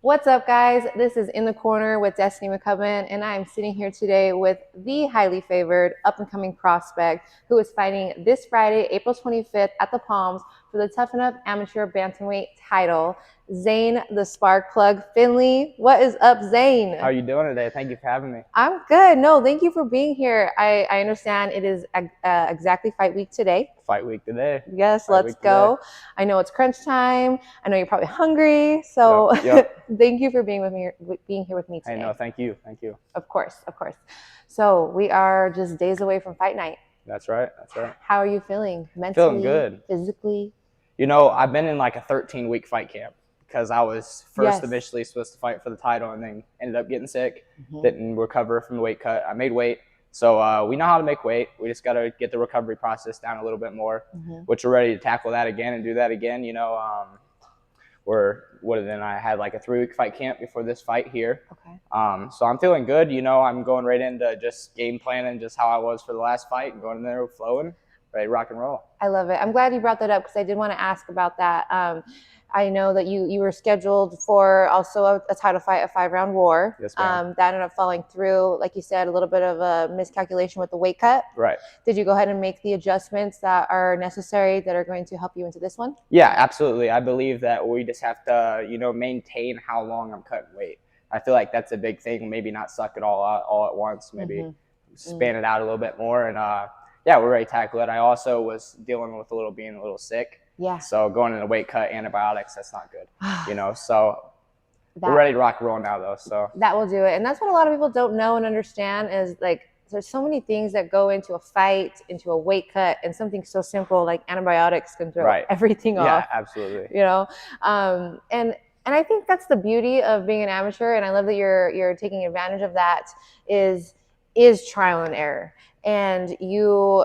What's up, guys? This is In the Corner with Destiny McCubbin, and I'm sitting here today with the highly favored up-and-coming prospect who is fighting this Friday, April 25th at the Palms for the Tuff-N-Uff Amateur Bantamweight title, Zane the Spark Plug Finley. What is up, Zane? How are you doing today? Thank you for having me. I'm good. No, thank you for being here. I understand it is exactly fight week today. Fight week today. Yes, let's go. I know it's crunch time. I know you're probably hungry. So Yep. thank you for being here with me today. I know. Thank you. Thank you. Of course, of course. So we are just days away from fight night. That's right. That's right. How are you feeling mentally? Feeling good. Physically? You know, I've been in like a 13-week fight camp because I was first initially supposed to fight for the title and then ended up getting sick. Didn't recover from the weight cut. I made weight. So we know how to make weight. We just got to get the recovery process down a little bit more, which we're ready to tackle that again and do that again. You know, I had like a 3-week fight camp before this fight here. Okay. So I'm feeling good. You know, I'm going right into just game planning just how I was for the last fight and going in there flowing, ready to rock and roll. I love it. I'm glad you brought that up because I did want to ask about that. I know that you were scheduled for also a title fight, a 5-round war. Yes, ma'am. That ended up falling through, like you said, a little bit of a miscalculation with the weight cut. Right. Did you go ahead and make the adjustments that are necessary that are going to help you into this one? Yeah, absolutely. I believe that we just have to, you know, maintain how long I'm cutting weight. I feel like that's a big thing. Maybe not suck it all out all at once. Maybe span it out a little bit more. And yeah, we're ready to tackle it. I also was dealing with being a little sick. Yeah. So going in a weight cut, antibiotics, that's not good. You know, so we're ready to rock and roll now, though. So that will do it. And that's what a lot of people don't know and understand is like there's so many things that go into a fight, into a weight cut, and something so simple like antibiotics can throw everything off. Yeah, absolutely. You know, and I think that's the beauty of being an amateur, and I love that you're taking advantage of that. Is trial and error, and you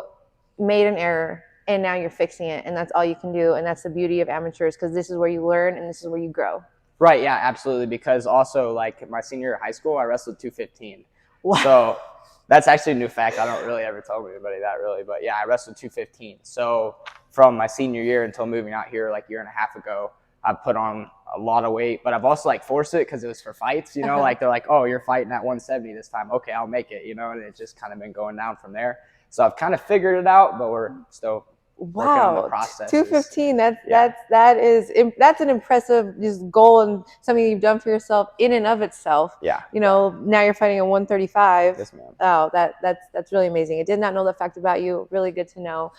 made an error. And now you're fixing it, and that's all you can do. And that's the beauty of amateurs because this is where you learn and this is where you grow. Right, yeah, absolutely. Because also, like, my senior year of high school, I wrestled 215. Wow. So that's actually a new fact. I don't really ever tell anybody that, really. But, yeah, I wrestled 215. So from my senior year until moving out here like a year and a half ago, I put on a lot of weight. But I've also, like, forced it because it was for fights, you know. Like, they're like, oh, you're fighting at 170 this time. Okay, I'll make it, you know. And it's just kind of been going down from there. So I've kind of figured it out, but we're still working on the process. 215. That's an impressive just goal and something you've done for yourself in and of itself. Yeah. You know, now you're fighting a 135. Yes, ma'am. Oh, that's really amazing. I did not know that fact about you. Really good to know.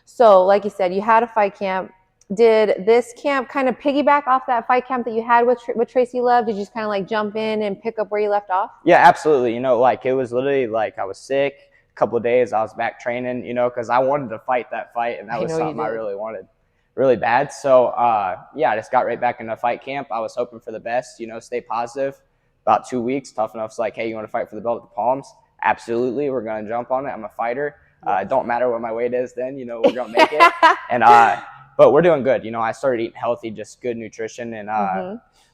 So like you said, you had a fight camp. Did this camp kind of piggyback off that fight camp that you had with Tracy Love? Did you just kind of like jump in and pick up where you left off? Yeah, absolutely. You know, like it was literally like I was sick. Couple of days I was back training, you know, because I wanted to fight that fight, and that was something I really wanted really bad. So yeah, I just got right back into fight camp. I was hoping for the best, you know, stay positive. About 2 weeks, Tuff-N-Uff's like, hey, you want to fight for the belt at the Palms? Absolutely, we're gonna jump on it. I'm a fighter. Don't matter what my weight is then, you know, we're gonna make it. And but we're doing good. You know, I started eating healthy, just good nutrition, and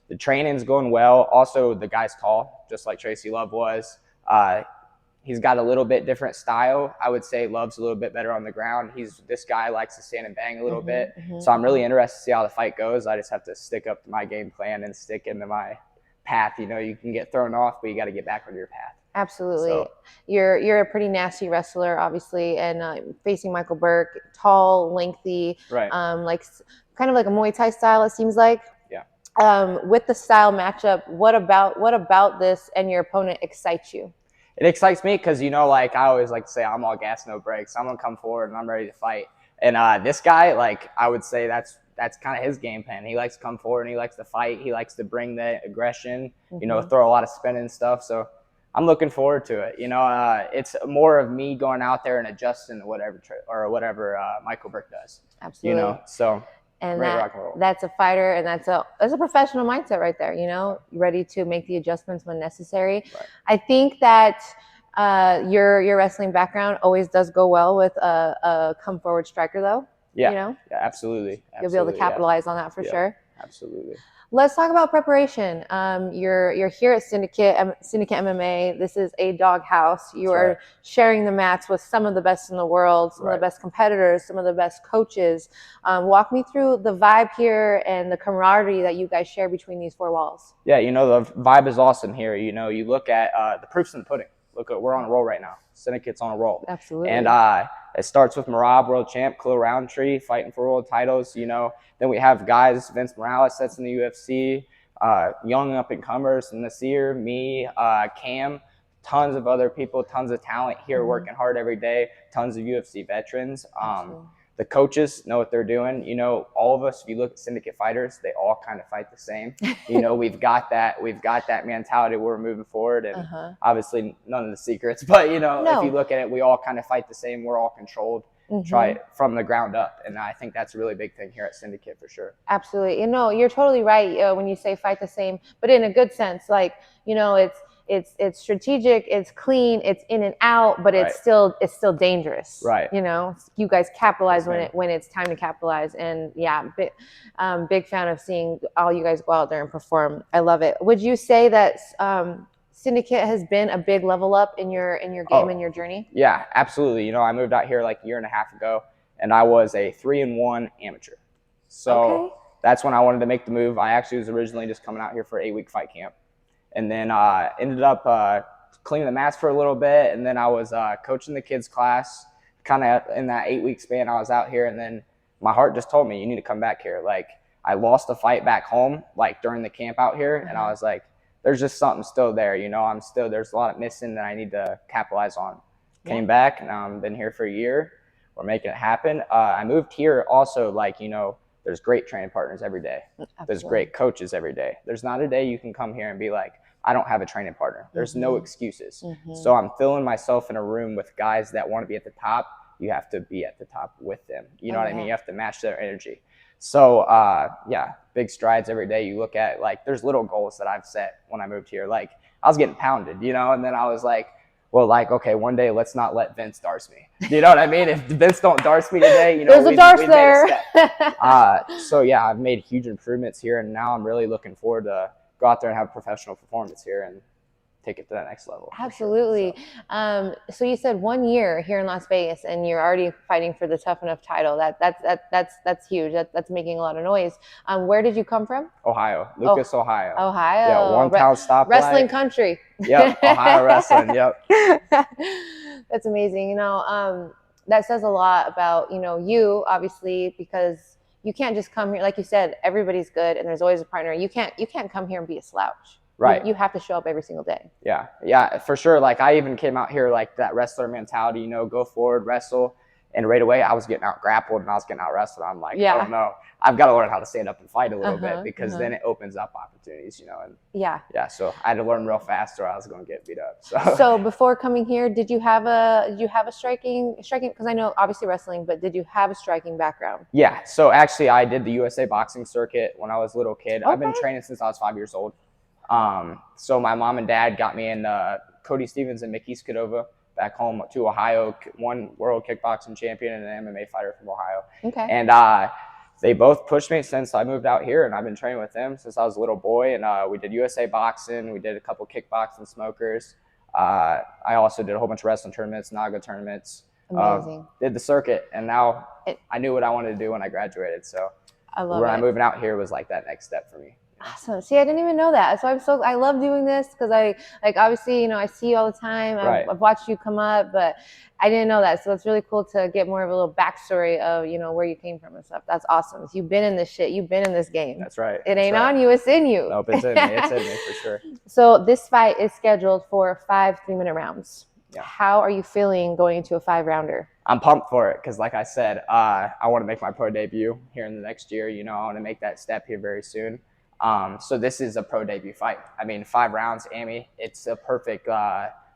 the training's going well. Also, the guy's tall, just like Tracy Love was. He's got a little bit different style. I would say Love's a little bit better on the ground. This guy likes to stand and bang a little bit. So I'm really interested to see how the fight goes. I just have to stick up to my game plan and stick into my path. You know, you can get thrown off, but you got to get back on your path. Absolutely. So, you're a pretty nasty wrestler, obviously, and facing Michael Burke, tall, lengthy, like kind of like a Muay Thai style, it seems like. Yeah. With the style matchup, what about this and your opponent excites you? It excites me because, you know, like I always like to say, I'm all gas, no brakes. I'm going to come forward and I'm ready to fight. And this guy, like I would say that's kind of his game plan. He likes to come forward and he likes to fight. He likes to bring the aggression, you know, throw a lot of spin and stuff. So I'm looking forward to it. You know, it's more of me going out there and adjusting to whatever Michael Burke does. Absolutely. You know, so. And that's a fighter, and that's a professional mindset right there, you know, ready to make the adjustments when necessary. Right. I think that your wrestling background always does go well with a come forward striker, though. Yeah. You know? Yeah, absolutely. You'll be able to capitalize on that for sure. Absolutely. Let's talk about preparation. You're here at Syndicate MMA. This is a doghouse. You are sharing the mats with some of the best in the world, some of the best competitors, some of the best coaches. Walk me through the vibe here and the camaraderie that you guys share between these four walls. Yeah, you know, the vibe is awesome here. You know, you look at the proof's in the pudding. Look, we're on a roll right now. Syndicate's on a roll. Absolutely. And it starts with Marab, world champ, Khalil Roundtree, fighting for world titles, you know. Then we have guys, Vince Morales that's in the UFC, young up-and-comers, Nasir, me, Cam, tons of other people, tons of talent here working hard every day, tons of UFC veterans. The coaches know what they're doing. You know, all of us, if you look at syndicate fighters, they all kind of fight the same. You know, we've got that mentality where we're moving forward, and obviously none of the secrets, but you know, if you look at it, we all kind of fight the same. We're all controlled, try it from the ground up. And I think that's a really big thing here at Syndicate for sure. Absolutely. You know, you're totally right when you say fight the same, but in a good sense. Like, you know, it's strategic, it's clean, it's in and out, but it's still dangerous. Right. You know, you guys capitalize when it's time to capitalize. And yeah, big fan of seeing all you guys go out there and perform. I love it. Would you say that Syndicate has been a big level up in your game and your journey? Yeah, absolutely. You know, I moved out here like a year and a half ago, and I was a 3-1 amateur. So that's when I wanted to make the move. I actually was originally just coming out here for an 8-week fight camp, and then ended up cleaning the mats for a little bit, and then I was coaching the kids class. Kind of in that 8-week span, I was out here, and then my heart just told me, you need to come back here. Like, I lost a fight back home, like during the camp out here, and I was like, there's just something still there, you know. There's a lot missing that I need to capitalize on. Came back, and I've been here for a year. We're making it happen. I moved here also, like, you know, there's great training partners every day. There's great coaches every day. There's not a day you can come here and be like, I don't have a training partner. There's no excuses. So I'm filling myself in a room with guys that want to be at the top. You have to be at the top with them. You know what I mean? You have to match their energy. So, yeah, big strides every day. You look at, like, there's little goals that I've set when I moved here. Like, I was getting pounded, you know, and then I was like, well, like, okay, one day let's not let Vince darce me. You know what I mean? If Vince don't darce me today, you know, there's a darce there. So, yeah, I've made huge improvements here, and now I'm really looking forward to go out there and have a professional performance here and take it to that next level. Absolutely. Sure. So you said 1 year here in Las Vegas, and you're already fighting for the Tuff-N-Uff title. That's huge. That's making a lot of noise. Where did you come from? Ohio, Lucas, Ohio. Ohio. Yeah, one-town stoplight. Wrestling country. Yep, Ohio wrestling. Yep. That's amazing. You know, that says a lot about, you know, you obviously, because you can't just come here. Like you said, everybody's good, and there's always a partner. You can't come here and be a slouch. Right. You have to show up every single day. Yeah. Yeah, for sure. Like, I even came out here like that wrestler mentality, you know, go forward, wrestle. And right away I was getting out grappled and I was getting out wrestled. I'm like, oh no, I've got to learn how to stand up and fight a little bit, because then it opens up opportunities, you know. And yeah, so I had to learn real fast or I was going to get beat up. So before coming here, did you have a striking, because I know obviously wrestling, but did you have a striking background? Yeah. So actually I did the USA boxing circuit when I was a little kid. I've been training since I was 5 years old. So my mom and dad got me in Cody Stevens and Mickey Skidova back home to Ohio, one world kickboxing champion and an MMA fighter from Ohio. Okay. And they both pushed me since I moved out here, and I've been training with them since I was a little boy. And we did USA boxing, we did a couple kickboxing smokers. I also did a whole bunch of wrestling tournaments, Naga tournaments. Amazing. Did the circuit, and now I knew what I wanted to do when I graduated. So when I moved out here was like that next step for me. Awesome. See, I didn't even know that. So I love doing this, because obviously, you know, I see you all the time. I've watched you come up, but I didn't know that. So it's really cool to get more of a little backstory of, you know, where you came from and stuff. That's awesome. You've been in this shit. You've been in this game. That's right. It ain't on you. It's in you. Nope, it's in me. It's in me for sure. So this fight is scheduled for 5 3-minute rounds. Yeah. How are you feeling going into a 5-rounder? I'm pumped for it, because like I said, I want to make my pro debut here in the next year. You know, I want to make that step here very soon. So this is a pro debut fight. I mean, 5 rounds, Amy, it's a perfect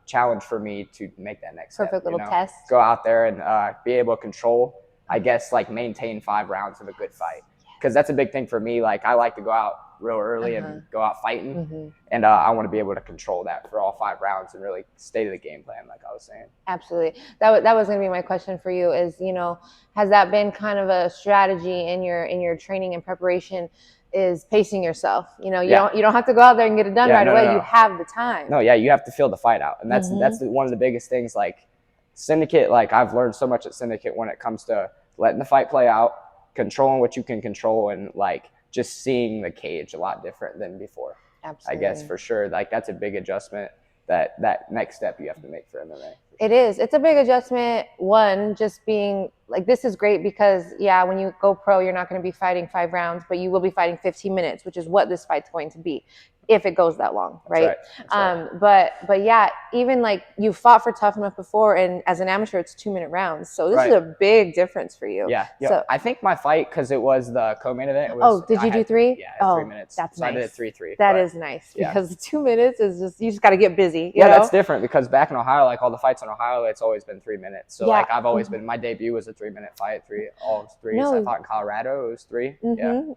challenge for me to make that next step. Perfect little test. Go out there and be able to control, I guess, like maintain 5 rounds of a good fight. Because that's a big thing for me. Like, I like to go out real early and go out fighting. And I want to be able to control that for all 5 rounds and really stay to the game plan, like I was saying. Absolutely. That was going to be my question for you is, you know, has that been kind of a strategy in your training and preparation is pacing yourself. You know, you don't have to go out there and get it done right away. You have the time. No, yeah, you have to feel the fight out, and that's one of the biggest things. Like Syndicate, like I've learned so much at Syndicate when it comes to letting the fight play out, controlling what you can control, and like just seeing the cage a lot different than before. Absolutely. I guess for sure, like that's a big adjustment. That next step you have to make for MMA. It is. It's a big adjustment. One, just being like, this is great because, yeah, when you go pro, you're not going to be fighting 5 rounds, but you will be fighting 15 minutes, which is what this fight's going to be, if it goes that long, right? That's right. But yeah, even like you fought for Tuff-N-Uff before, and as an amateur, it's 2-minute rounds. So this is a big difference for you. Yeah. So I think my fight, because it was the co-main event. Did you do 3? Yeah, 3 minutes. That's nice. I did it 3-3. That is nice because 2 minutes is just, you just got to get busy. You know? That's different because back in Ohio, like all the fights in Ohio, it's always been 3 minutes. So like I've always been, my debut was a 3-minute fight, all 3. No. So I fought in Colorado, it was 3.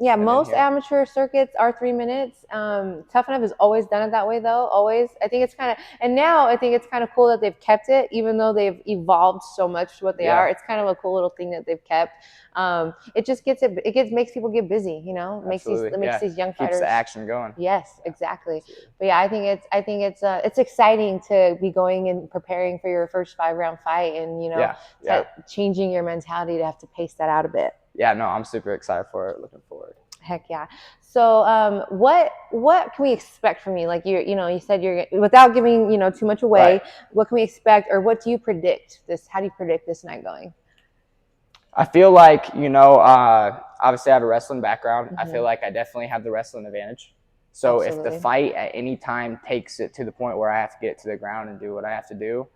Yeah, most amateur circuits are 3 minutes. Tuff-N-Uff has always done it that way though. Always. I think it's kind of, and now I think it's kind of cool that they've kept it, even though they've evolved so much to what they are. It's kind of a cool little thing that they've kept. It just makes people get busy, you know, makes these young fighters, keeps the action going. Yes, exactly. But yeah, I think it's exciting to be going and preparing for your first 5-round fight, and you know, changing your mentality to have to pace that out a bit. Yeah, no, I'm super excited for it. Looking forward. Heck yeah. So what can we expect from you? Like you said you're, without giving too much away, what can we expect, or what do you predict how do you predict this night going? I feel like, obviously I have a wrestling background. I feel like I definitely have the wrestling advantage. So if the fight at any time takes it to the point where I have to get it to the ground and do what I have to do,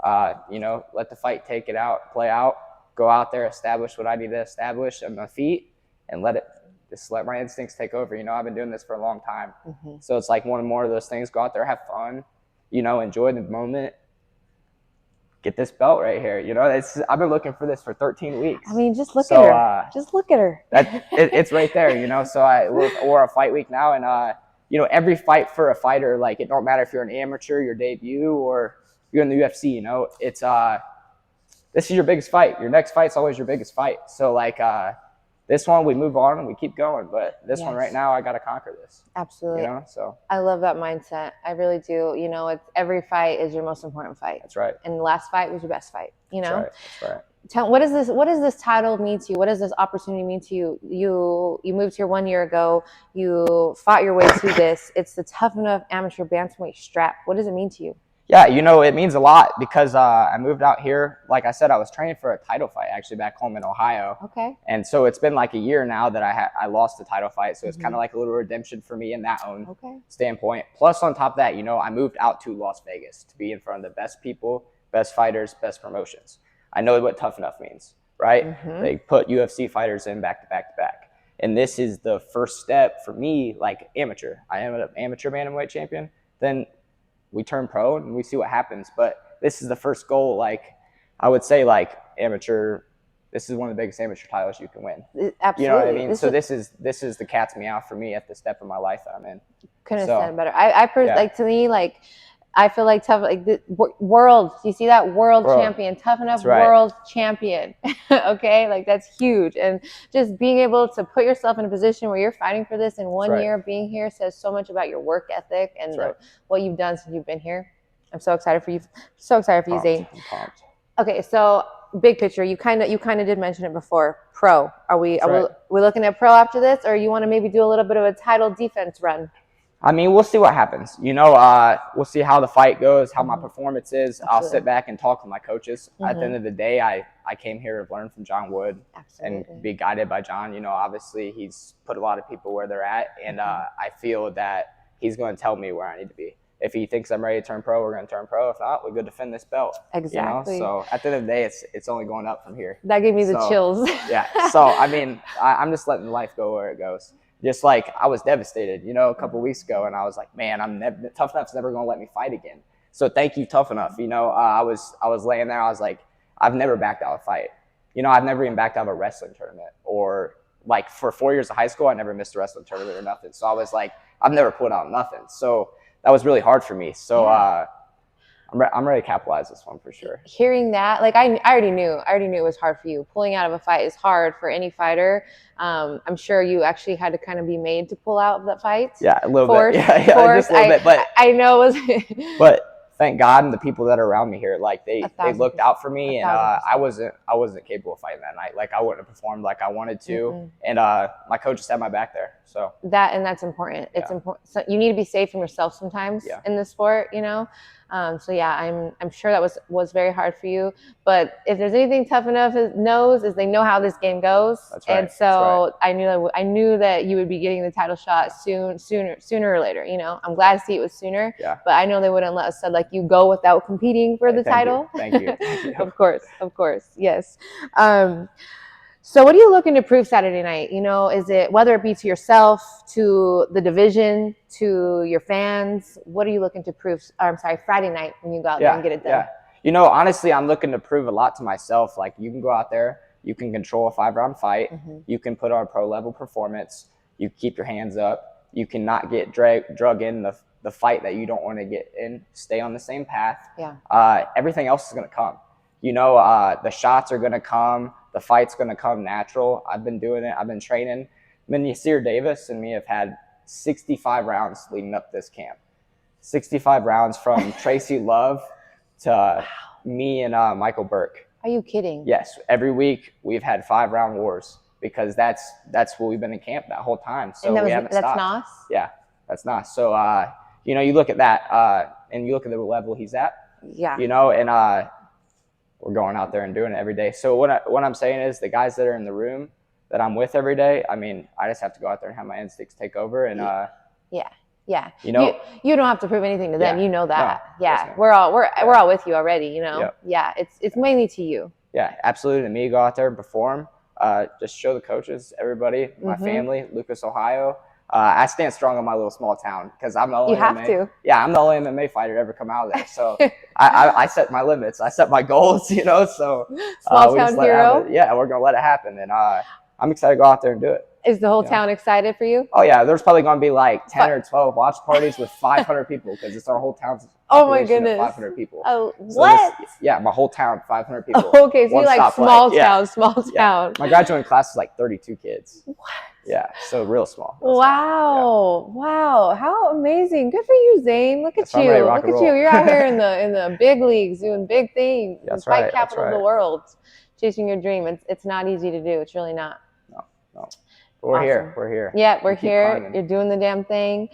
let the fight take it out, play out, go out there, establish what I need to establish on my feet, and let my instincts take over. I've been doing this for a long time. So it's like one more of those things. Go out there, have fun, enjoy the moment. Get this belt right here. I've been looking for this for 13 weeks. I mean, just look at her. Just look at her. It's right there, So we're a fight week now, and every fight for a fighter, like it don't matter if you're an amateur, your debut, or you're in the UFC. It's this is your biggest fight. Your next fight's always your biggest fight. So like this one, we move on and we keep going. But this one right now, I got to conquer this. Absolutely. So I love that mindset. I really do. It's every fight is your most important fight. That's right. And the last fight was your best fight. That's right. What does this title mean to you? What does this opportunity mean to you? You moved here 1 year ago. You fought your way to this. It's the Tuff-N-Uff Amateur Bantamweight strap. What does it mean to you? Yeah, it means a lot because I moved out here. Like I said, I was training for a title fight actually back home in Ohio. Okay. And so it's been like a year now that I lost the title fight. So it's kind of like a little redemption for me in that own standpoint. Plus on top of that, I moved out to Las Vegas to be in front of the best people, best fighters, best promotions. I know what Tuff-N-Uff means, right? They put UFC fighters in back to back to back. And this is the first step for me, like amateur. I am an amateur bantamweight champion. Then we turn pro and we see what happens. But this is the first goal. Like I would say, like amateur, this is one of the biggest amateur titles you can win. Absolutely. You know what I mean? This is the cat's meow for me at the step of my life that I'm in. Couldn't have said it better. Like to me, like I feel like the world. You see that world champion, Tuff-N-Uff world champion. Okay, like that's huge, and just being able to put yourself in a position where you're fighting for this in 1 year, being here says so much about your work ethic and what you've done since you've been here. I'm so excited for you. So excited for you, Zane. I'm pumped. Okay, so big picture. You kind of did mention it before. Pro. Are we looking at pro after this, or you want to maybe do a little bit of a title defense run? I mean, we'll see what happens. We'll see how the fight goes, how my performance is. I'll sit back and talk with my coaches. At the end of the day, I came here to learn from John Wood and be guided by John. Obviously he's put a lot of people where they're at, and I feel that he's going to tell me where I need to be. If he thinks I'm ready to turn pro, we're going to turn pro. If not, we go defend this belt. Exactly. So at the end of the day, it's only going up from here. That gave me the chills. Yeah. So I mean, I'm just letting life go where it goes. Just like I was devastated, a couple weeks ago, and I was like, man, Tuff-N-Uff's never going to let me fight again. So thank you, Tuff-N-Uff. I was laying there. I was like, I've never backed out a fight. I've never even backed out of a wrestling tournament, or like for 4 years of high school, I never missed a wrestling tournament or nothing. So I was like, I've never put out nothing. So that was really hard for me. So I'm ready to capitalize this one for sure. Hearing that, like I already knew it was hard for you. Pulling out of a fight is hard for any fighter. I'm sure you actually had to kind of be made to pull out of that fight. Yeah, a little bit. Yeah, just a little bit. But I know it was. But thank God and the people that are around me here, like they looked out for me, and I wasn't capable of fighting that night. Like I wouldn't have performed like I wanted to, and my coaches had my back there. So that's important. It's important. So you need to be safe from yourself sometimes in this sport, you know. So yeah, I'm sure that was very hard for you. But if there's anything Tuff-N-Uff knows is they know how this game goes. That's right. And so I knew that you would be getting the title shot sooner or later. You know, I'm glad to see it was sooner. Yeah. But I know they wouldn't let us like you go without competing for the title. Thank you. Of course, yes. So what are you looking to prove Saturday night? You know, is it whether it be to yourself, to the division, to your fans? What are you looking to prove? Friday night when you go out there and get it done. Yeah. You know, honestly, I'm looking to prove a lot to myself. Like you can go out there, you can control a 5-round fight, you can put on a pro level performance, you keep your hands up, you cannot get drug in the fight that you don't want to get in, stay on the same path. Yeah. Everything else is going to come. You know, the shots are going to come. The fight's going to come natural. I've been doing it. I've been training. Yasir Davis and me have had 65 rounds leading up this camp. 65 rounds from Tracy Love to me and Michael Burke. Are you kidding? Yes. Every week we've had 5-round wars because that's what we've been in camp that whole time. So we haven't stopped. That's nice? Yeah, that's nice. So, you know, you look at that and you look at the level he's at. Yeah. You know, and we're going out there and doing it every day. So what I'm saying is the guys that are in the room that I'm with every day, I mean, I just have to go out there and have my instincts take over. And yeah. You know, you don't have to prove anything to them. You know that. No, yeah. We're all with you already, you know. Yep. Yeah. It's mainly to you. Yeah, absolutely. And me go out there and perform. Just show the coaches, everybody, my family, Lucas, Ohio. I stand strong in my little small town because I'm the only I'm the only MMA fighter to ever come out of there. So I set my limits. I set my goals, you know. So small town hero. Yeah, we're gonna let it happen, and I'm excited to go out there and do it. Is the whole town excited for you? Oh yeah, there's probably gonna be like 10 or 12 watch parties with 500 people because it's our whole town's. Oh my goodness. 500 people. Oh, so what? My whole town, 500 people. Oh, okay, so you like small town. Yeah. My graduating class is like 32 kids. What? Yeah, so real small. Wow, how amazing! Good for you, Zane. Look at you. Look at you. You're out here in the big leagues doing big things. That's right. Fight capital of the world, chasing your dream. It's not easy to do. It's really not. No. But we're here. We're here. Yeah, we're here. Climbing. You're doing the damn thing.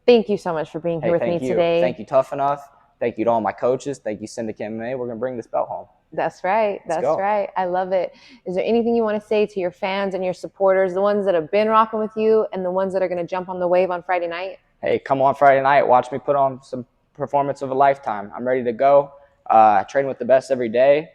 Thank you so much for being here with me today. Thank you, Tuff-N-Uff. Thank you to all my coaches. Thank you, Syndicate MMA. We're gonna bring this belt home. That's right. That's right. I love it. Is there anything you want to say to your fans and your supporters, the ones that have been rocking with you and the ones that are going to jump on the wave on Friday night? Hey, come on Friday night. Watch me put on some performance of a lifetime. I'm ready to go. I train with the best every day.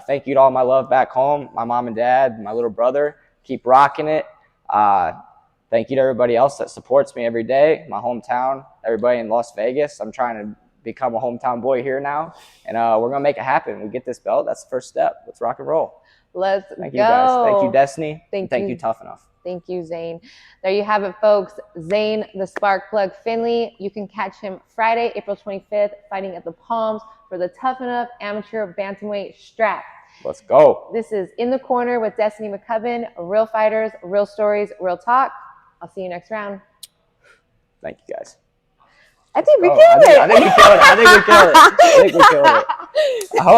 Thank you to all my love back home, my mom and dad, my little brother. Keep rocking it. Thank you to everybody else that supports me every day, my hometown, everybody in Las Vegas. I'm trying to become a hometown boy here now, and we're gonna make it happen. We get this belt. That's the first step. Let's rock and roll. Let's go. Thank you guys. Thank you, Destiny. Thank you, Tuff-N-Uff. Thank you, Zane. There you have it, folks. Zane the Spark Plug Finley. You can catch him Friday, April 25th, fighting at the Palms for the Tuff-N-Uff Amateur Bantamweight strap. Let's go. This is In the Corner with Destiny McCubbin. Real fighters, real stories, real talk. I'll see you next round. Thank you, guys. I think we killed it. I think we killed it. I think we killed it. I hope